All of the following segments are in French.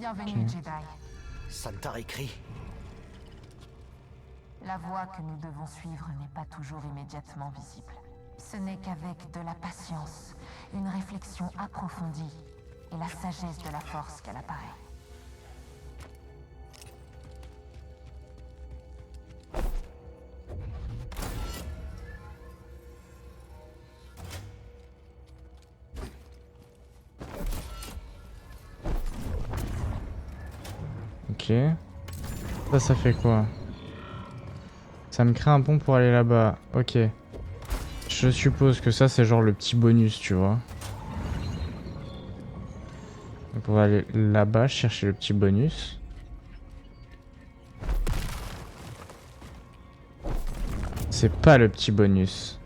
Bienvenue, Ok. Jedi. Santari Khri. La voie que nous devons suivre n'est pas toujours immédiatement visible. Ce n'est qu'avec de la patience, une réflexion approfondie et la sagesse de la force qu'elle apparaît. Ok. Ça fait quoi? Ça me crée un pont pour aller là-bas. Ok. Je suppose que ça, c'est genre le petit bonus, tu vois. Donc on va aller là-bas chercher le petit bonus. C'est pas le petit bonus.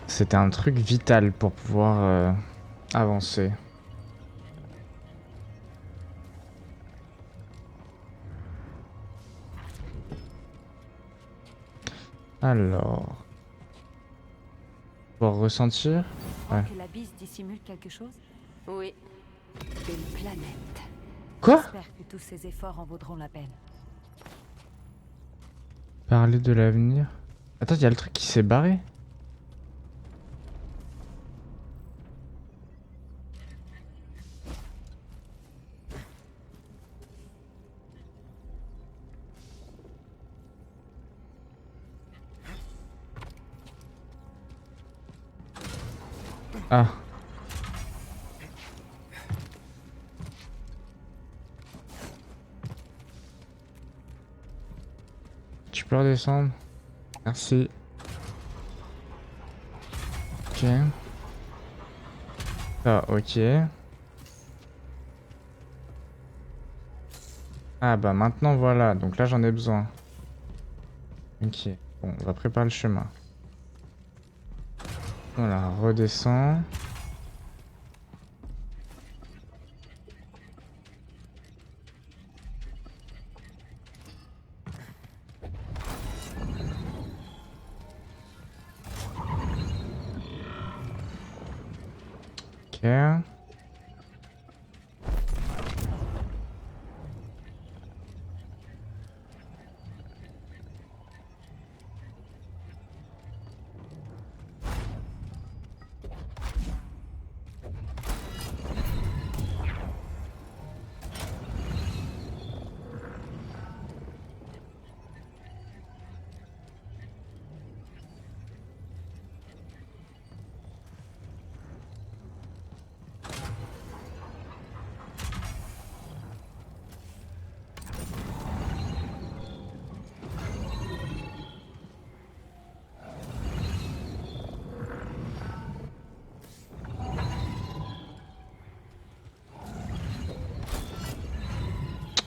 C'était un truc vital pour pouvoir avancer. Alors... Pour ressentir? Crois Ouais. que l'abysse dissimule quelque chose? Oui. Une planète. Quoi? J'espère que tous ces efforts en vaudront la peine. Parler de l'avenir? Attends, il y a le truc qui s'est barré? Ah. Tu peux redescendre? Merci. Ok. Ah, ok. Ah bah maintenant voilà, donc là j'en ai besoin. Ok, bon, on va préparer le chemin. Voilà, redescend. Ok.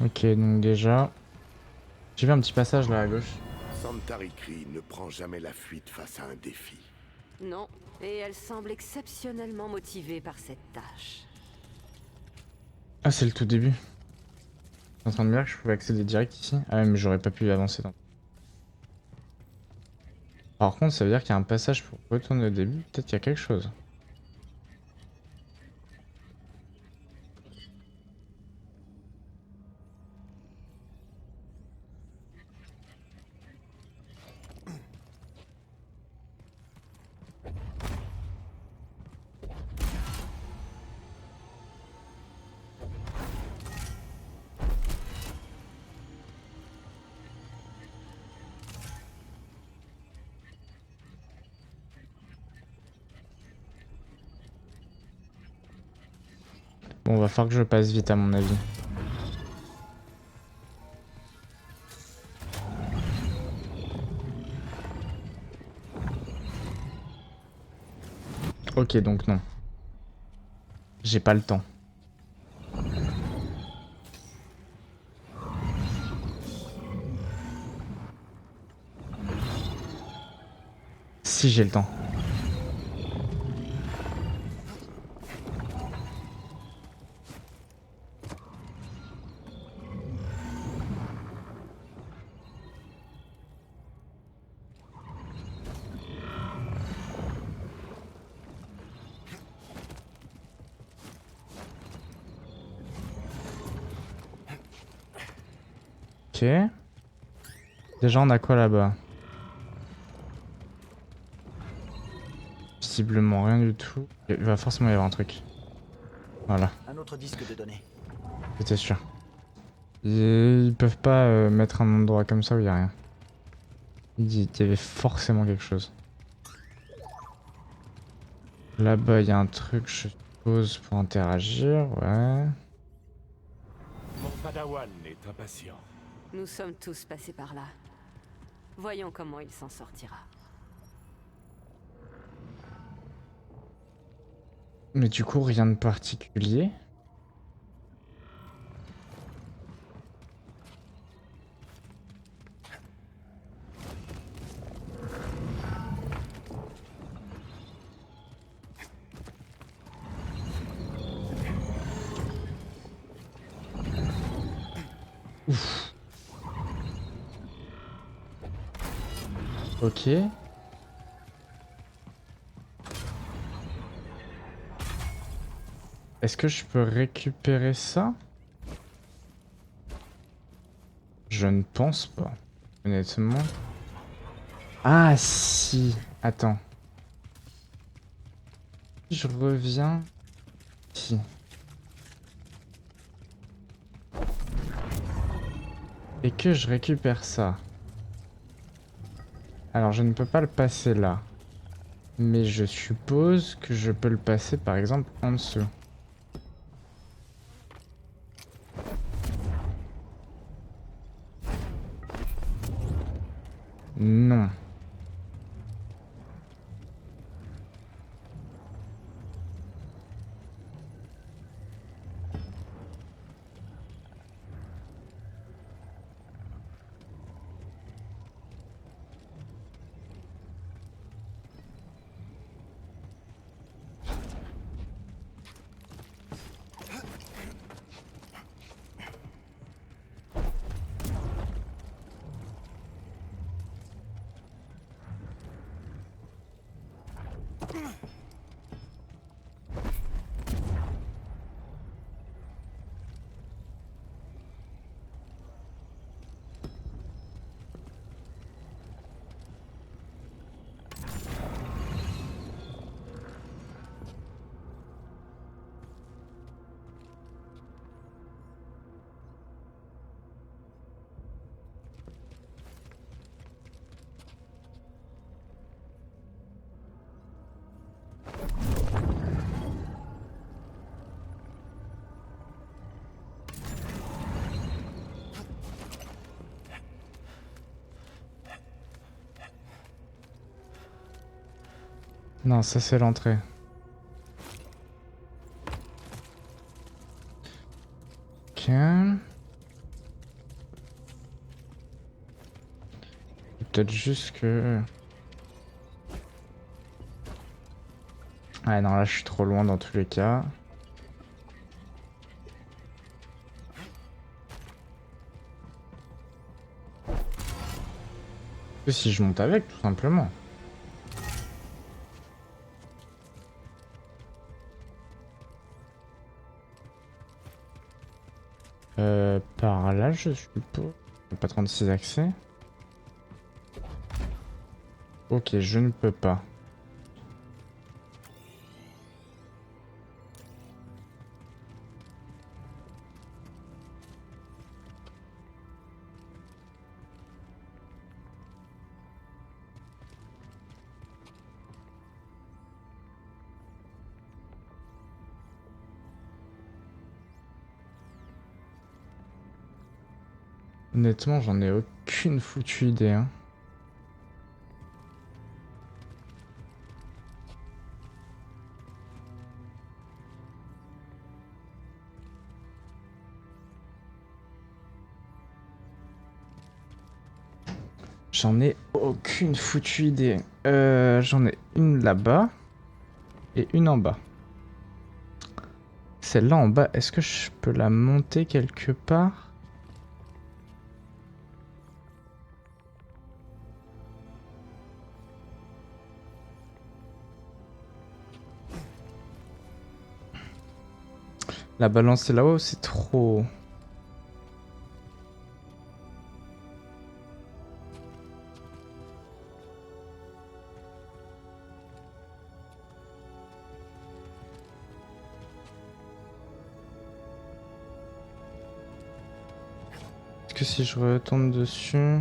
Ok, donc déjà... J'ai vu un petit passage là à gauche. Santari Khri ne prend jamais la fuite face à un défi. Non, et elle semble exceptionnellement motivée par cette tâche. Ah, c'est le tout début. Je suis en train de me dire que je pouvais accéder direct ici. Ah ouais, mais j'aurais pas pu avancer dans... Par contre, ça veut dire qu'il y a un passage pour retourner au début. Peut-être qu'il y a quelque chose. Bon, va falloir que je passe vite à mon avis. Ok, donc non. J'ai pas le temps. Si j'ai le temps. Ok. Déjà, on a quoi là-bas? Visiblement rien du tout. Il va forcément y avoir un truc. Voilà, Un autre disque de données. j'étais sûr. Ils peuvent pas mettre un endroit comme ça où il y a rien. Il y avait forcément quelque chose. Là-bas, il y a un truc, je suppose, pour interagir, ouais. Mon padawan est impatient. Nous sommes tous passés par là. Voyons comment il s'en sortira. Mais du coup, rien de particulier. Ouf. Ok. Est-ce que je peux récupérer ça? Je ne pense pas, honnêtement. Ah si, attends. Je reviens ici. Et que je récupère ça. Alors je ne peux pas le passer là. Mais je suppose que je peux le passer par exemple en dessous. Non. Non, ça c'est l'entrée. Ok. Peut-être juste que... Ouais, non, là je suis trop loin dans tous les cas. Et si je monte avec, tout simplement. Par là, je suppose. Pas 36 accès. Ok, je ne peux pas. Honnêtement, j'en ai aucune foutue idée, hein. J'en ai aucune foutue idée. J'en ai une là-bas et une en bas. Celle-là en bas, est-ce que je peux la monter quelque part? La balancer là-haut, c'est trop... que si je retourne dessus...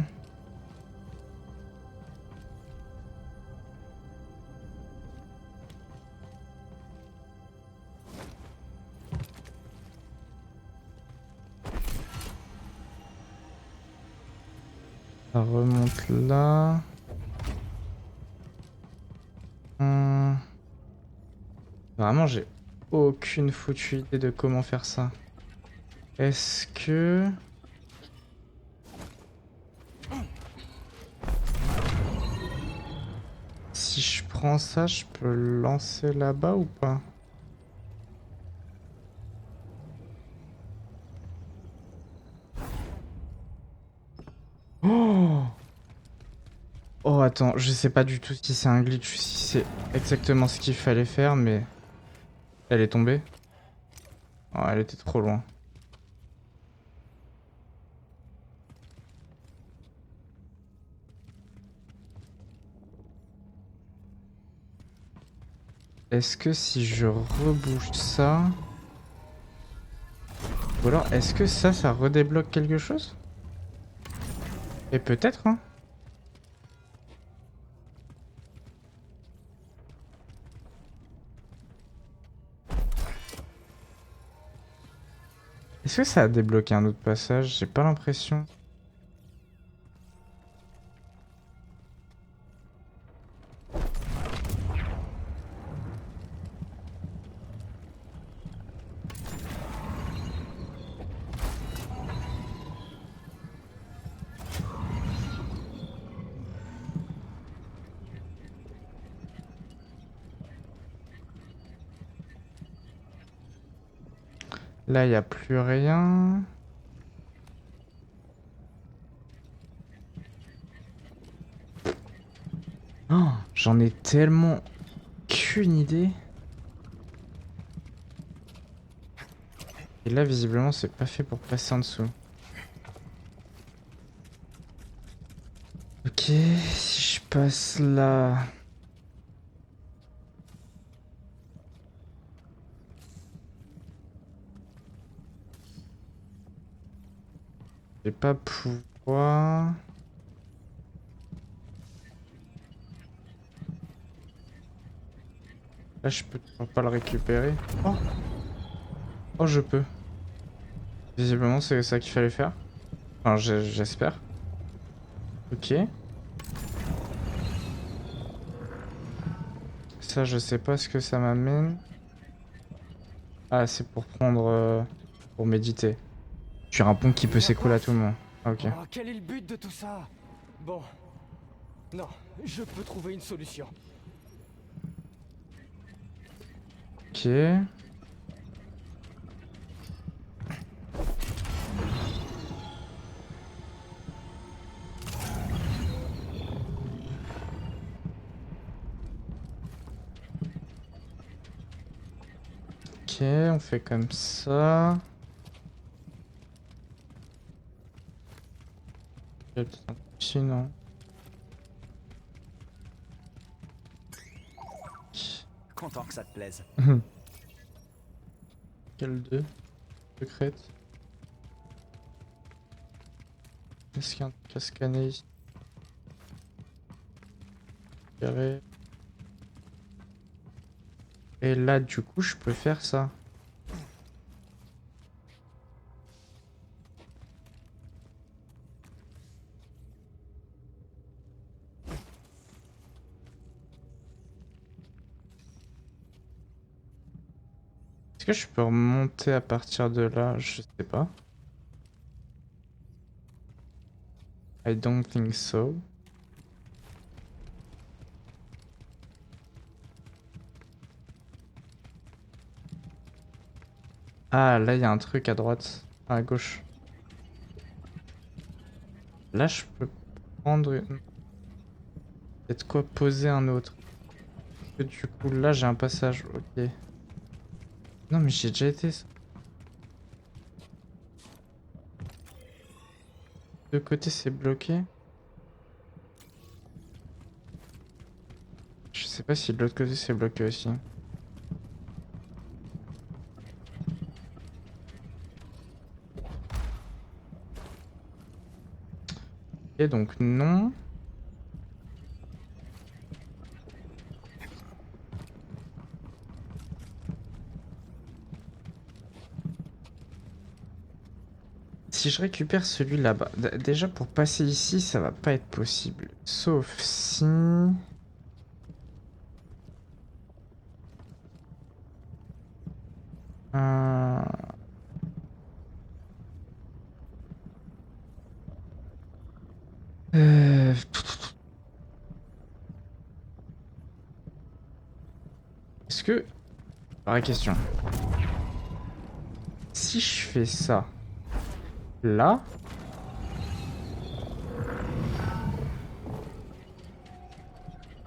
Ça remonte là. Vraiment, j'ai aucune foutue idée de comment faire ça. Est-ce que... Si je prends ça, je peux le lancer là-bas ou pas? Oh! Oh attends, je sais pas du tout si c'est un glitch ou si c'est exactement ce qu'il fallait faire, mais... Elle est tombée? Oh, elle était trop loin. Est-ce que si je rebouge ça... Ou alors, est-ce que ça redébloque quelque chose? Et peut-être, hein? Est-ce que ça a débloqué un autre passage? J'ai pas l'impression. Là, il n'y a plus rien. Oh, j'en ai tellement qu'une idée. Et là, visiblement, c'est pas fait pour passer en dessous. Ok, si je passe là... Je vais pas pouvoir... Là, je peux toujours pas le récupérer. Oh, oh, je peux. Visiblement, c'est ça qu'il fallait faire. Enfin, j'espère. Ok. Ça, je sais pas ce que ça m'amène. Ah, c'est pour prendre... pour méditer. Sur un pont qui peut s'écrouler à tout moment. Ah, ok. Oh, quel est le but de tout ça? Bon. Non, je peux trouver une solution. Ok. Ok, on fait comme ça. Il y a peut-être un petit non. Content que ça te plaise. Quel 2 secrète. Est-ce qu'il y a un truc à scanner ici? Carré. Et là, du coup, je peux faire ça. Est-ce que je peux remonter à partir de là? Je sais pas. I don't think so. Ah, là, il y a un truc à droite, à gauche. Là, je peux prendre une... Peut-être quoi poser un autre. Parce que du coup, là, j'ai un passage. Ok. Non, mais j'ai déjà été ça. De côté, c'est bloqué. Je sais pas si de l'autre côté, c'est bloqué aussi. Et donc non. Si je récupère celui là-bas, déjà pour passer ici, ça va pas être possible. Sauf si... Est-ce que... Vraie question. Si je fais ça... Là...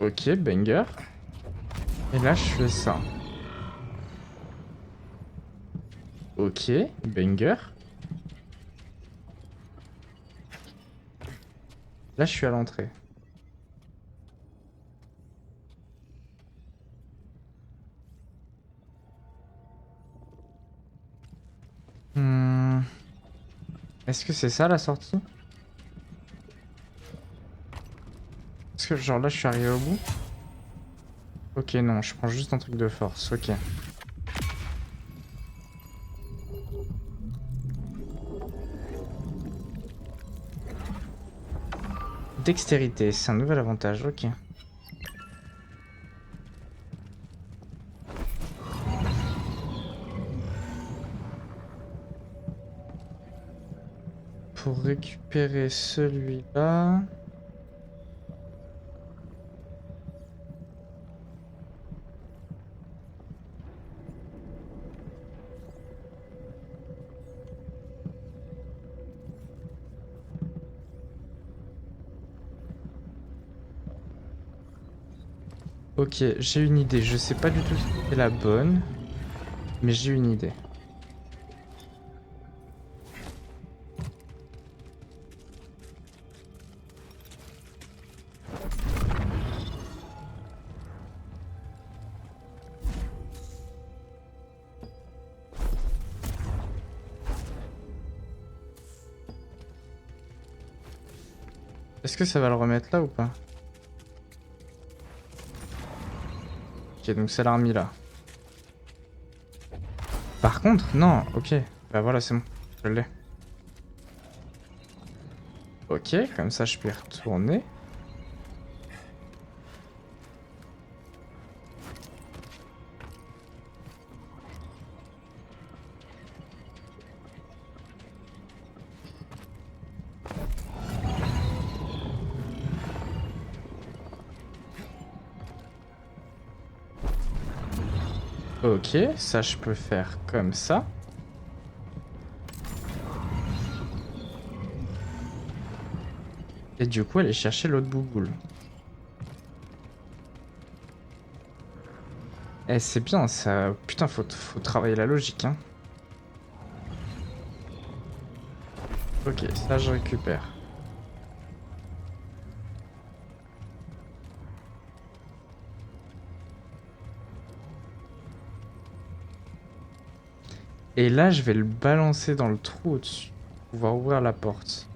Ok, banger. Et là, je fais ça. Ok, banger. Là, je suis à l'entrée. Est-ce que c'est ça la sortie? Est-ce que genre là, je suis arrivé au bout? Ok, non, je prends juste un truc de force, ok. Dextérité, c'est un nouvel avantage, ok. Pour récupérer celui-là... Ok, j'ai une idée. Je sais pas du tout si c'est la bonne, mais j'ai une idée. Est-ce que ça va le remettre là ou pas? Ok, donc ça l'a remis là. Par contre, non, ok. Bah voilà, c'est bon. Je l'ai. Ok, comme ça je peux y retourner. Ok, ça je peux faire comme ça. Et du coup aller chercher l'autre bouboule. Eh c'est bien ça. Putain faut travailler la logique hein. Ok, ça je récupère. Et là, je vais le balancer dans le trou au-dessus pour pouvoir ouvrir la porte.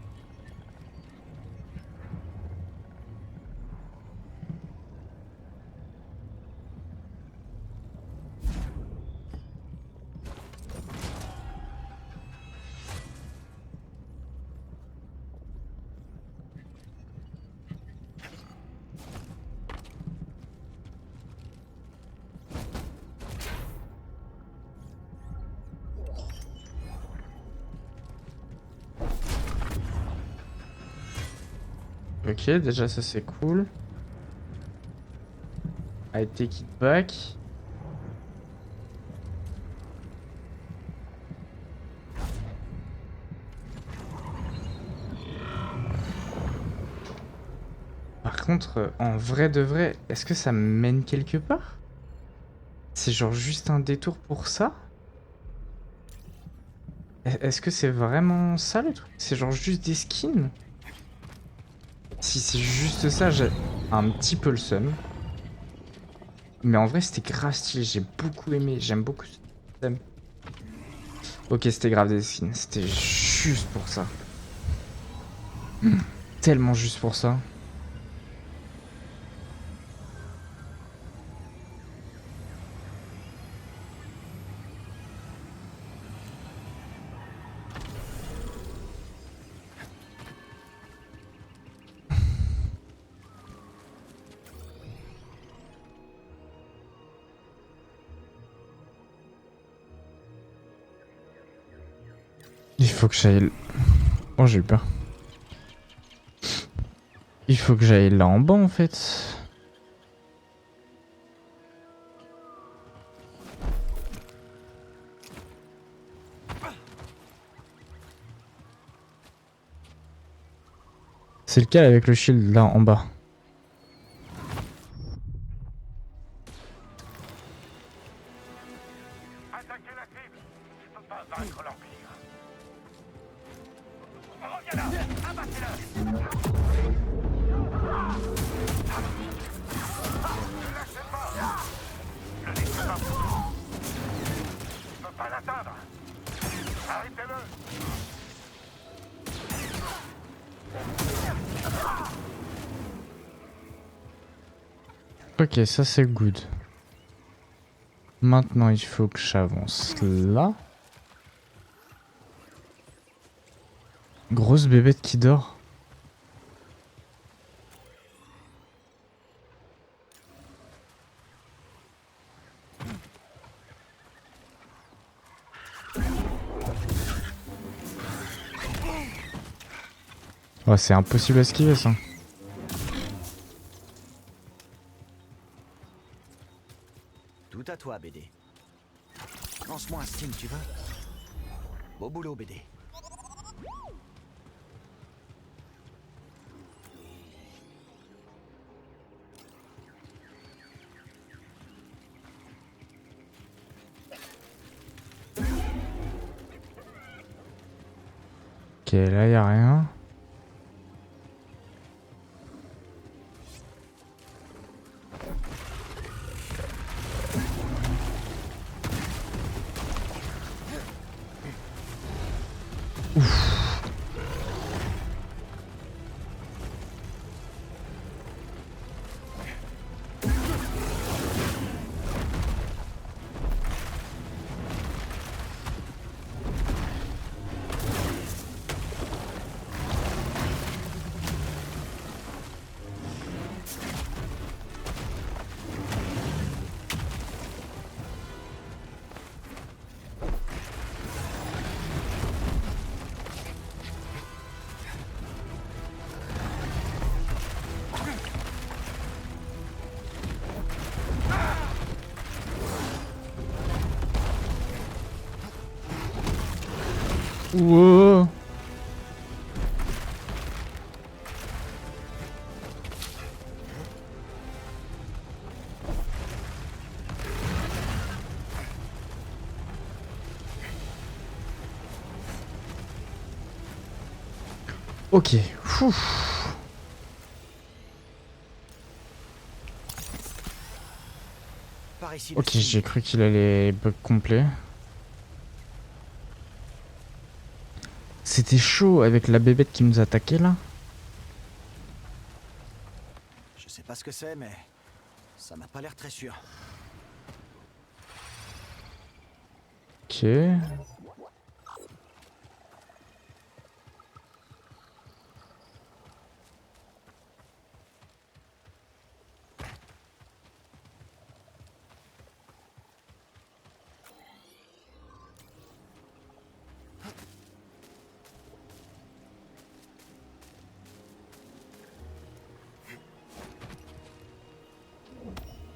Ok, déjà ça c'est cool. I take it back. Par contre, en vrai de vrai, est-ce que ça me mène quelque part? C'est genre juste un détour pour ça? Est-ce que c'est vraiment ça le truc? C'est genre juste des skins? Si c'est juste ça, j'ai un petit peu le seum. Mais en vrai, c'était grave stylé. J'ai beaucoup aimé. J'aime beaucoup ce système. Ok, c'était grave des skins. C'était juste pour ça. tellement juste pour ça. Il faut que j'aille... Oh, j'ai eu peur. Il faut que j'aille là en bas, en fait. C'est lequel avec le shield là en bas? Attaquez la cible. Je peux pas vaincre l'Empire. Reviens-là. Abattez-le. Ne lâchez pas. Ne laissez pas. Je peux pas l'atteindre. Arrêtez-le. Ok, ça c'est good. Maintenant, il faut que j'avance là. Grosse bébête qui dort. Oh, c'est impossible à esquiver ça. Tout à toi, BD. Lance-moi un signe, tu veux? Beau boulot, BD. Ok, là y a rien. Wow. Ok. Fou. Par ici, Ok, j'ai cru qu'il allait bug complet. C'était chaud avec la bébête qui nous attaquait là. Je sais pas ce que c'est, mais ça m'a pas l'air très sûr. Ok.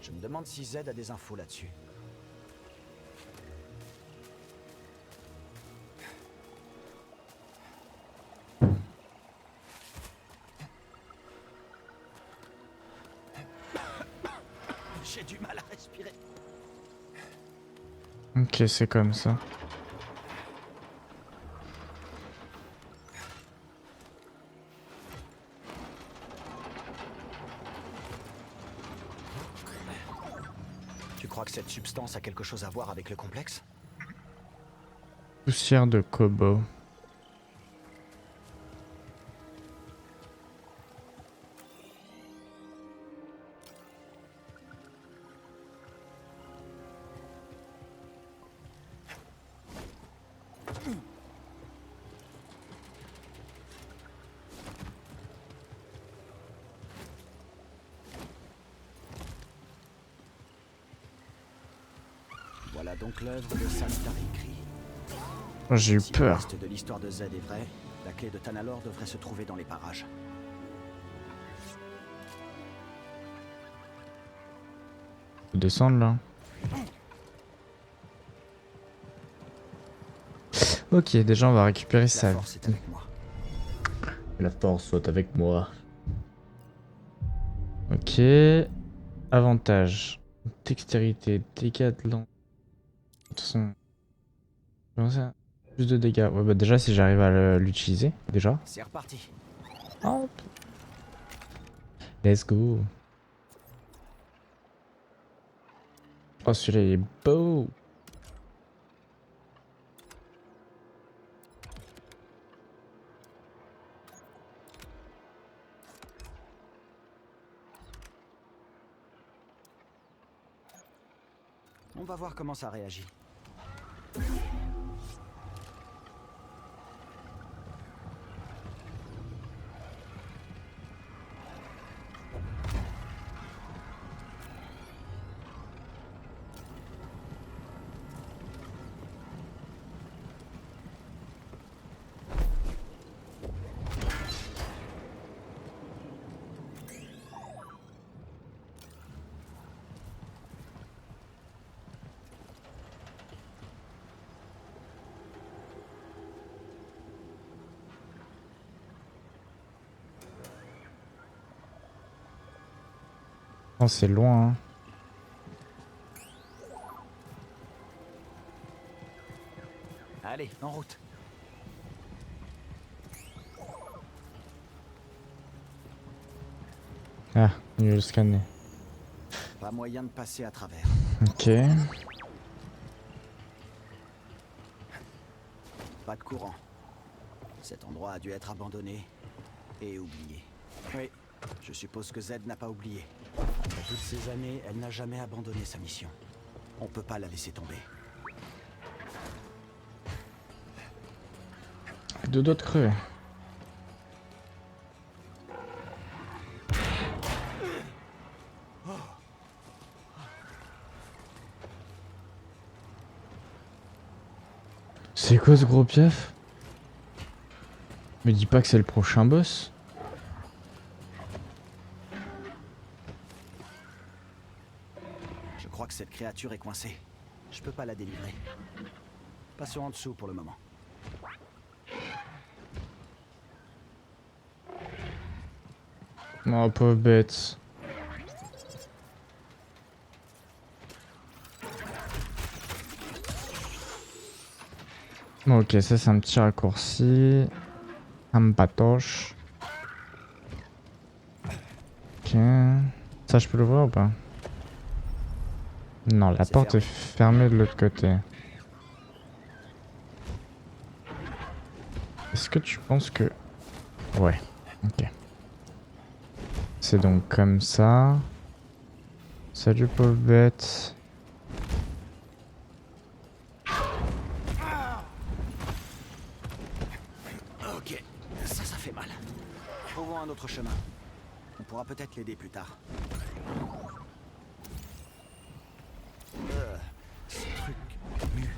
Je me demande si Z a des infos là-dessus. J'ai du mal à respirer. Ok, c'est comme ça. Tu crois que cette substance a quelque chose à voir avec le complexe? Poussière de Kobo. Voilà donc l'œuvre de Sam Tarikri. J'ai eu Si le peur. reste de l'histoire de Z est vrai, la clé de Tanalor devrait se trouver dans les parages. Faut descendre là. Ok, déjà on va récupérer La sa force est avec moi. La force soit avec moi. Ok. Avantage. Dextérité, dégâts de l'an. De toute façon. Comment ça? Plus de dégâts. Ouais, bah déjà si j'arrive à l'utiliser. Déjà. C'est reparti. Hop. Let's go. Oh celui-là il est beau. On va voir comment ça réagit. Oh c'est loin hein. Allez, en route. Ah, il veut le scanner. Pas moyen de passer à travers. Ok. Pas de courant. Cet endroit a dû être abandonné et oublié. Oui, je suppose que Z n'a pas oublié. Après toutes ces années, elle n'a jamais abandonné sa mission. On peut pas la laisser tomber. Deux doigts de crever. C'est quoi ce gros piaf? Me dis pas que c'est le prochain boss. Je crois que cette créature est coincée. Je peux pas la délivrer. Passons en dessous pour le moment. Oh pauvre bête. Ok, ça c'est un petit raccourci. Un patoche. Ok. Ça je peux l'ouvrir ou pas? Non, la C'est porte fermé. est fermée de l'autre côté. Est-ce que tu penses que... Ouais, ok. C'est donc comme ça. Salut pauvre bête. Ok, ça fait mal. Trouvons un autre chemin. On pourra peut-être l'aider plus tard. Ce truc mue.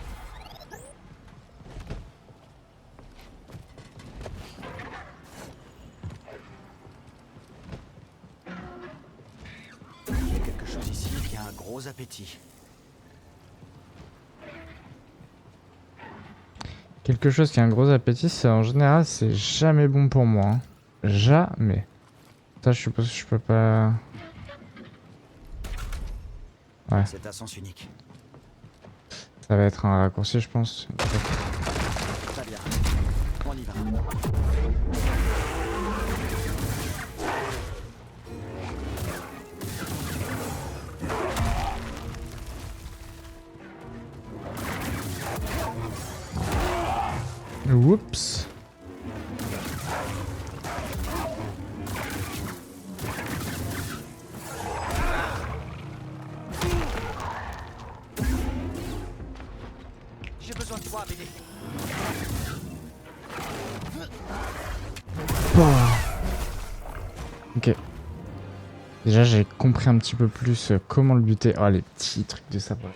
Il y a quelque chose ici qui a un gros appétit. Quelque chose qui a un gros appétit, c'est en général, c'est jamais bon pour moi. Hein. Jamais. Ça, je suppose que je peux pas... Ouais, C'est à sens unique. ça va être un raccourci, je pense. Très bien. On y va. Oups. J'ai besoin de toi, BD. Ok. Déjà, j'ai compris un petit peu plus comment le buter. Oh, les petits trucs de sabre.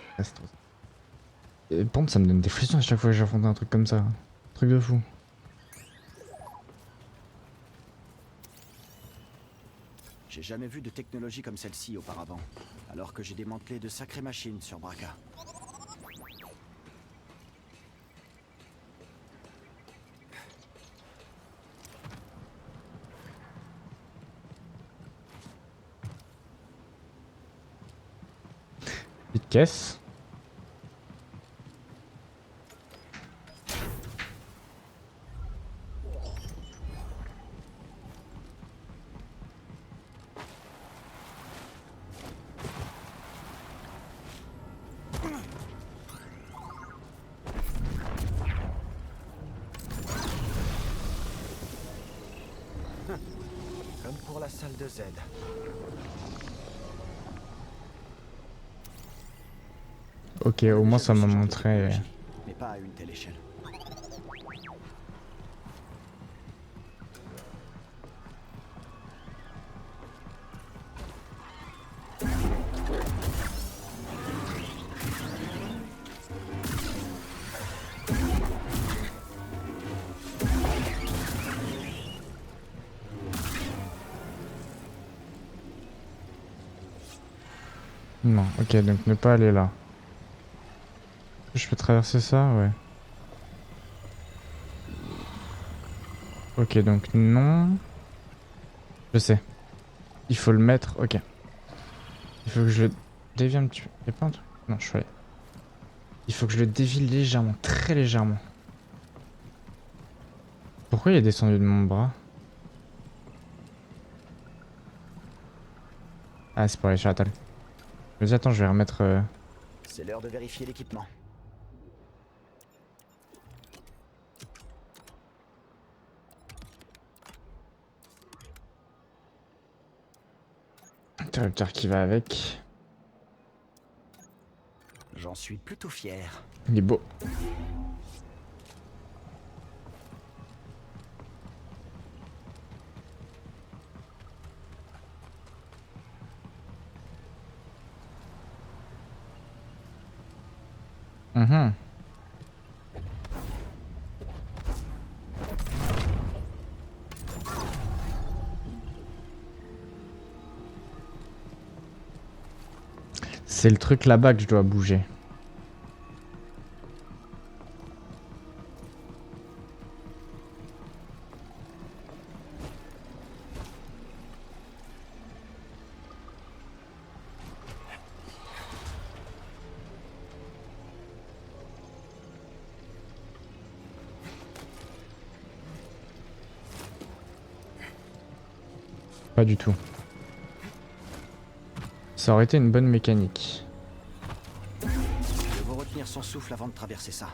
Et par contre, ça me donne des frissons à chaque fois que j'affronte un truc comme ça. Truc de fou. J'ai jamais vu de technologie comme celle-ci auparavant, alors que j'ai démantelé de sacrées machines sur Braca. Petite caisse. Comme pour la salle de Z. Ok, au moins ça m'a Ce genre de montré. technologie, mais pas à une telle échelle. Non, ok, donc ne pas aller là. Je peux traverser ça? Ouais. Ok, donc non. Je sais. Il faut le mettre. Ok. Il faut que je le dévie un petit peu. Y'a pas un truc? Non, je suis allé. Il faut que je le dévie légèrement, très légèrement. Pourquoi il est descendu de mon bras? Ah, c'est pour les shuttle. Je me dis, attends, je vais remettre. C'est l'heure de vérifier l'équipement. Interrupteur qui va avec. J'en suis plutôt fier. Il est beau. Mhm. C'est le truc là-bas que je dois bouger. Pas du tout. Ça aurait été une bonne mécanique. Je vais retenir son souffle avant de traverser ça.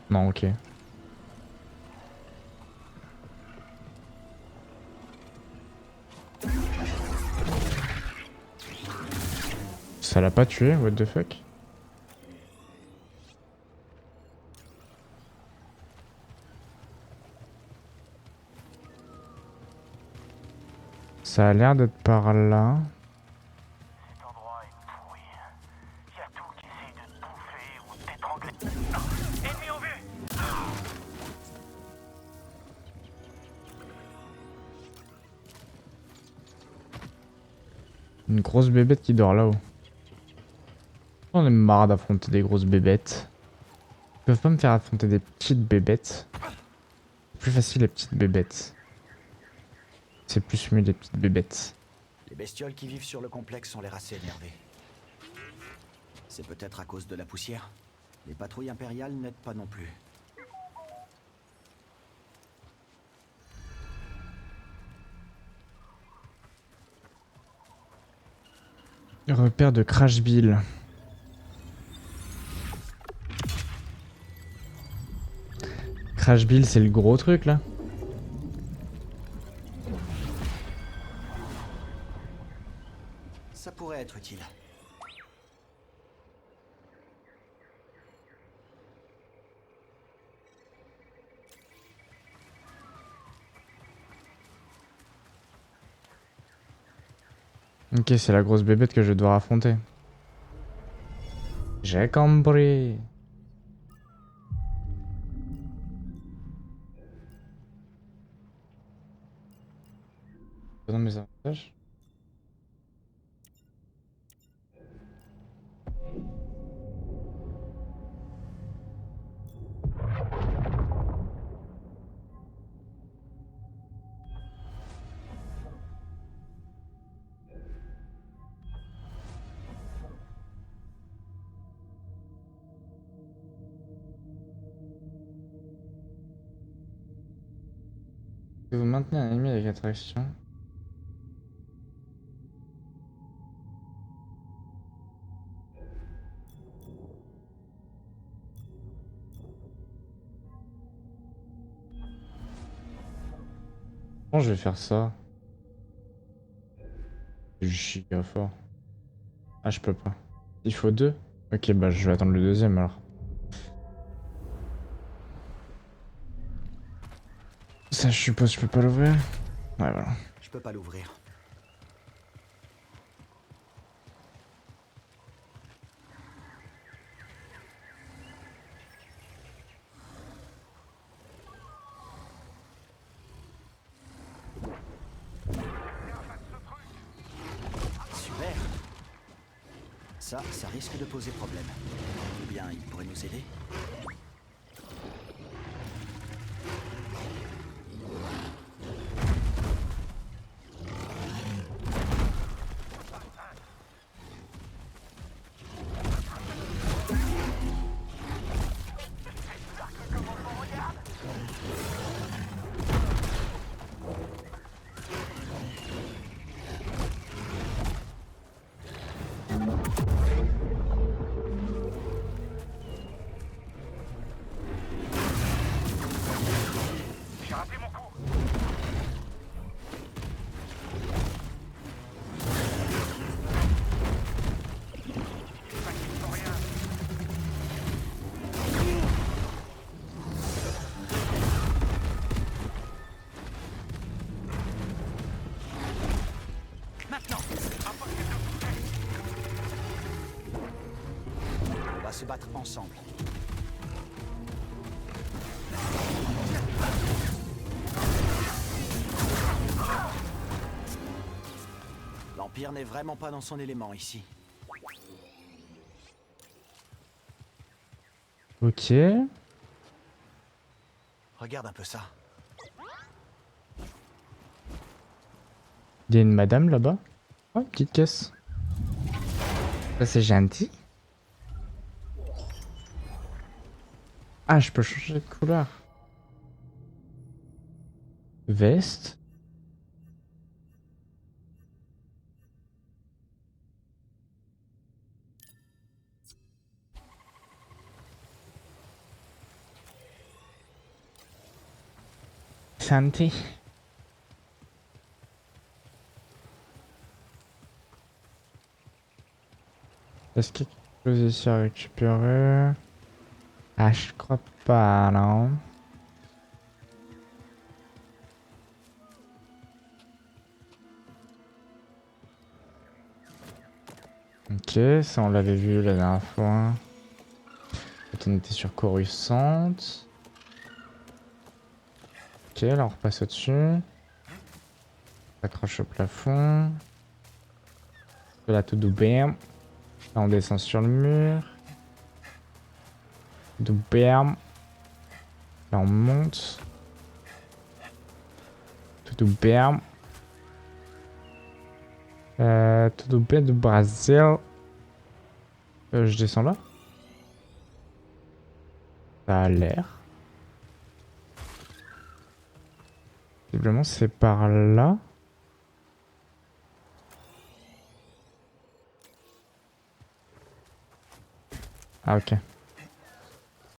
Non, ok. Ça l'a pas tué, what the fuck? Ça a l'air d'être par là. Cet endroit est pourri. Y a tout qui essaye de te bouffer ou de t'étrangler. Ennemi en vue! Une grosse bébête qui dort là-haut. On est marre d'affronter des grosses bébêtes. Ils peuvent pas me faire affronter des petites bébêtes. C'est plus facile les petites bébêtes. C'est plus mieux les petites bébêtes. Les bestioles qui vivent sur le complexe ont l'air assez énervées. C'est peut-être à cause de la poussière. Les patrouilles impériales n'aident pas non plus. Repère de Crash Bill. Trash Bill, c'est le gros truc là. Ça pourrait être utile. Ok, c'est la grosse bébête que je vais devoir affronter. J'ai compris. Dans mes avantages. Vous maintenez un ennemi avec attraction. Comment je vais faire ça? Je suis giga fort. Ah, je peux pas. Il faut 2? Ok, bah je vais attendre le deuxième alors. Ça, je suppose, je peux pas l'ouvrir. Ouais, voilà. Je peux pas l'ouvrir. Super. Ça risque de poser problème. Ou bien il pourrait nous aider. J'ai raté mon coup. Ça quitte pour rien. Maintenant, on va se battre ensemble. L'Empire n'est vraiment pas dans son élément ici. Ok. Regarde un peu ça. Il y a une madame là-bas. Oh, petite caisse. Ça, c'est gentil. Ah, je peux changer de couleur. Veste. Santé. Est-ce qu'il y a quelque chose ici à récupérer? Ah, je crois pas, non. Ok, ça on l'avait vu la dernière fois. Quand on était sur Coruscant. Ok, là on repasse au-dessus. On s'accroche au plafond. Là tout bam. Là on descend sur le mur. Tout bam. Là on monte. Tout bam. Tout bam du Brésil. Je descends là. Ça a l'air. Visiblement c'est par là. Ah ok.